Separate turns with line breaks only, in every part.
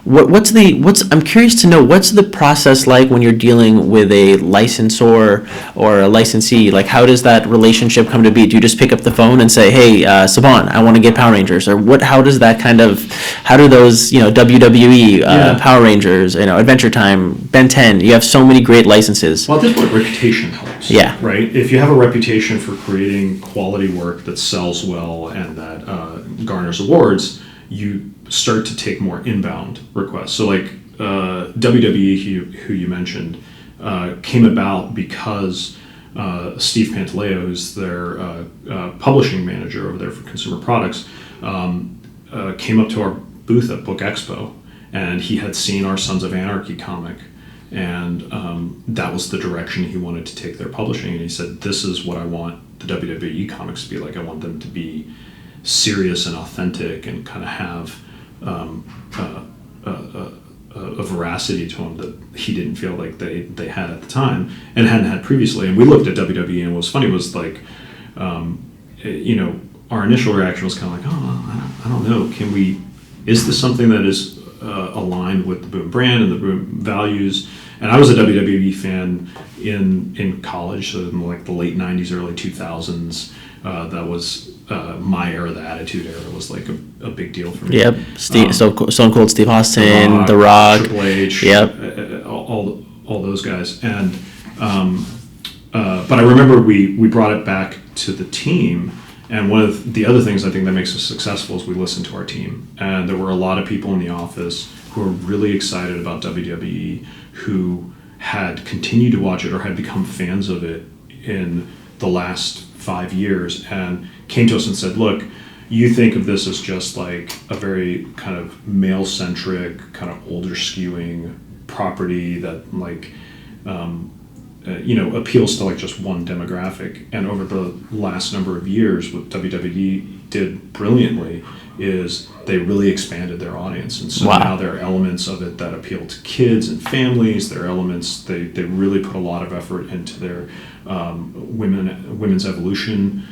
I'm curious to know, what's the process like when you're dealing with a licensor or a licensee? Like, how does that relationship come to be? Do you just pick up the phone and say, hey, Saban, I want to get Power Rangers? Or how does that how do those, WWE, Power Rangers, Adventure Time, Ben 10, you have so many great licenses.
Well, at this point, reputation helps.
Yeah.
Right? If you have a reputation for creating quality work that sells well and that garners awards, you start to take more inbound requests. So like WWE, who you mentioned, came about because Steve Pantaleo, who's their publishing manager over there for consumer products, came up to our booth at Book Expo, and he had seen our Sons of Anarchy comic, and that was the direction he wanted to take their publishing. And he said, this is what I want the WWE comics to be like. I want them to be serious and authentic and kind of have a veracity to them that he didn't feel like they had at the time and hadn't had previously. And we looked at WWE, and what was funny was like, our initial reaction was kind of like, oh, I don't know, is this something that is aligned with the Boom brand and the Boom values? And I was a WWE fan in college, so in like the late 90s, early 2000s. That was my era. The Attitude Era was like a big deal for me.
Yep, Stone Cold Steve Austin, The Rock,
Triple H,
yep,
all those guys. And but I remember we brought it back to the team, and one of the other things I think that makes us successful is we listen to our team. And there were a lot of people in the office who were really excited about WWE, who had continued to watch it or had become fans of it in the last 5 years, and came to us and said, look, you think of this as just like a very kind of male-centric, kind of older skewing property that like appeals to like just one demographic. And over the last number of years, what WWE did brilliantly is they really expanded their audience. And so now there are elements of it that appeal to kids and families. There are elements, they really put a lot of effort into their Women's Evolution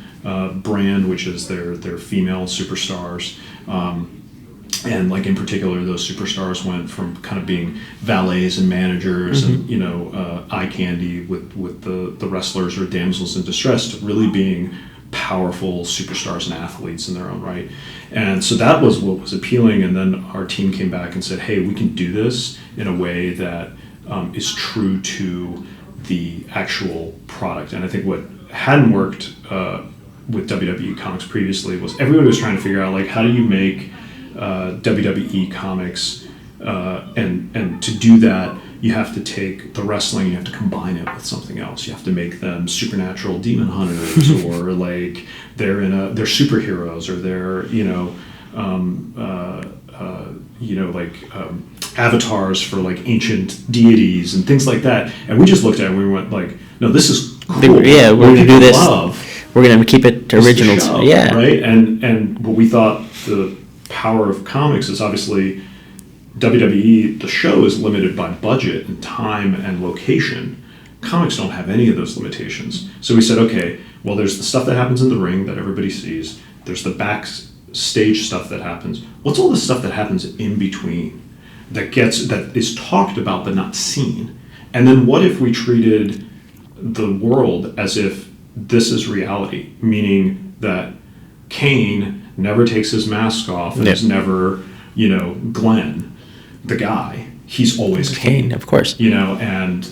brand, which is their female superstars. And like in particular, those superstars went from kind of being valets and managers and eye candy with the wrestlers or damsels in distress to really being powerful superstars and athletes in their own right. And so that was what was appealing. And then our team came back and said, hey, we can do this in a way that is true to the actual product. And I think what hadn't worked with WWE comics previously was everybody was trying to figure out, like, how do you make WWE comics, and to do that you have to take the wrestling, you have to combine it with something else. You have to make them supernatural demon hunters or like they're superheroes, or they're avatars for like ancient deities and things like that. And we just looked at it and we went like, no, this is cool.
Yeah, we're going to do this. We're going to keep it original. Yeah.
Right. And what we thought the power of comics is, obviously WWE, the show, is limited by budget and time and location. Comics don't have any of those limitations. So we said, okay, well, there's the stuff that happens in the ring that everybody sees. There's the backstage stuff that happens. What's all the stuff that happens in between that is talked about but not seen? And then what if we treated the world as if this is reality, meaning that Kane never takes his mask off and is never, Glenn, the guy. He's always Kane,
of course.
And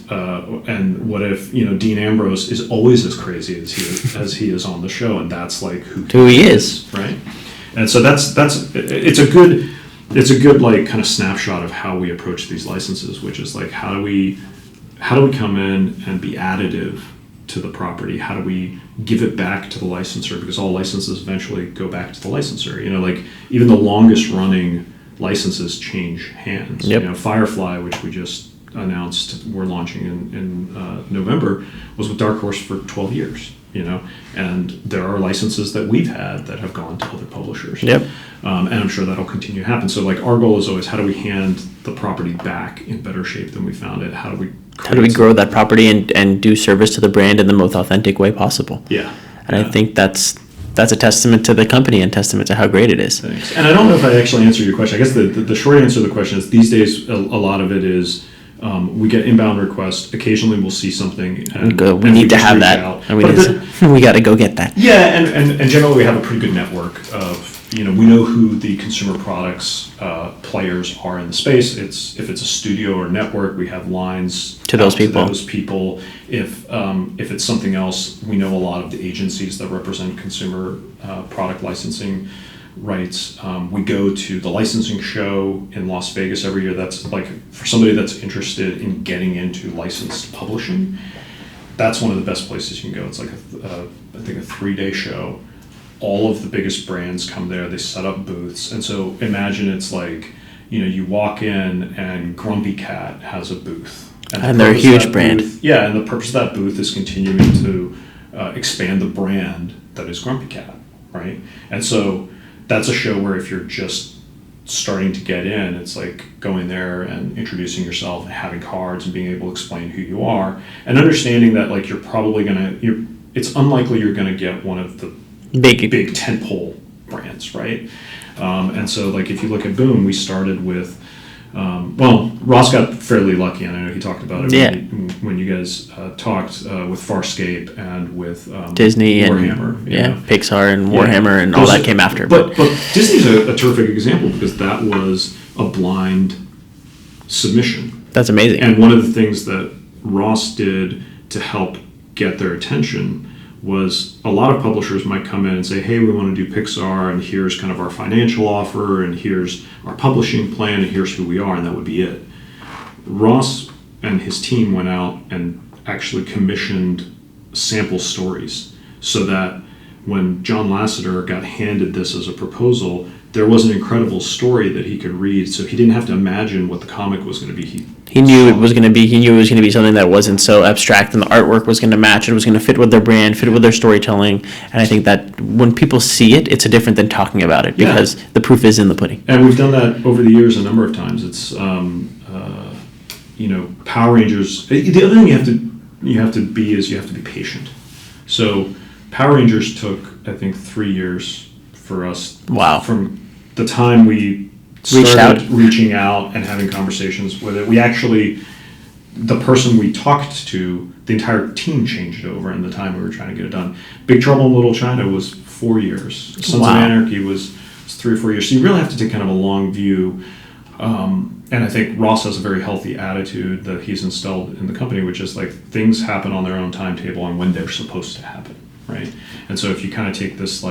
what if Dean Ambrose is always as crazy as he is on the show, and that's like who
he is,
right? And so it's a good like kind of snapshot of how we approach these licenses, which is like how do we come in and be additive to the property? How do we give it back to the licensor? Because all licenses eventually go back to the licensor. Like even the longest running licenses change hands.
Yep.
Firefly, which we just announced we're launching in November, was with Dark Horse for 12 years. And there are licenses that we've had that have gone to other publishers.
Yep.
And I'm sure that'll continue to happen. So like our goal is always, how do we hand the property back in better shape than we found it? How do we grow
that property and do service to the brand in the most authentic way possible?
Yeah.
And I think that's that's a testament to the company and testament to how great it is.
Thanks. And I don't know if I actually answered your question. I guess the short answer to the question is these days a lot of it is we get inbound requests. Occasionally we'll see something.
We need to have that. We got to go get that.
Yeah, and generally we have a pretty good network of, we know who the consumer products players are in the space. If it's a studio or network, we have lines
to those
people. If it's something else, we know a lot of the agencies that represent consumer product licensing rights. We go to the licensing show in Las Vegas every year. That's like, for somebody that's interested in getting into licensed publishing, that's one of the best places you can go. It's like I think a 3-day show. All of the biggest brands come there. They set up booths, and so imagine it's like, you walk in and Grumpy Cat has a booth,
and they're a huge brand.
And the purpose of that booth is continuing to expand the brand that is Grumpy Cat, right? And so that's a show where if you're just starting to get in, it's like going there and introducing yourself and having cards and being able to explain who you are and understanding that like it's unlikely you're gonna get one of the big tentpole brands, right? And so like if you look at Boom, we started with Ross got fairly lucky, and I know he talked about it when you guys talked with Farscape and with
Disney
Warhammer,
and Pixar and Warhammer and all that came after.
But Disney's a terrific example because that was a blind submission.
That's amazing.
And one of the things that Ross did to help get their attention was a lot of publishers might come in and say, hey, we want to do Pixar, and here's kind of our financial offer, and here's our publishing plan, and here's who we are, and that would be it. Ross and his team went out and actually commissioned sample stories so that when John Lasseter got handed this as a proposal, there was an incredible story that he could read, so he didn't have to imagine what the comic was going to be.
He knew it was going to be something that wasn't so abstract, and the artwork was going to match. It was going to fit with their brand, fit with their storytelling. And I think that when people see it, it's different than talking about it because the proof is in the pudding.
And we've done that over the years a number of times. It's Power Rangers. The other thing you have to be patient. So Power Rangers took, I think, 3 years for us.
Wow.
From the time we started reaching out and having conversations with it, the person we talked to, the entire team changed over in the time we were trying to get it done. Big Trouble in Little China was 4 years. Sons of Anarchy was 3 or 4 years. So you really have to take kind of a long view. And I think Ross has a very healthy attitude that he's instilled in the company, which is like things happen on their own timetable and when they're supposed to happen, right? And so if you kind of take this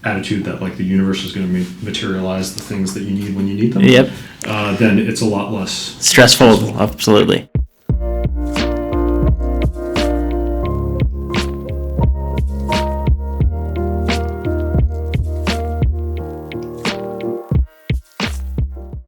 attitude that like the universe is going to materialize the things that you need when you need them, then it's a lot less
stressful. Absolutely.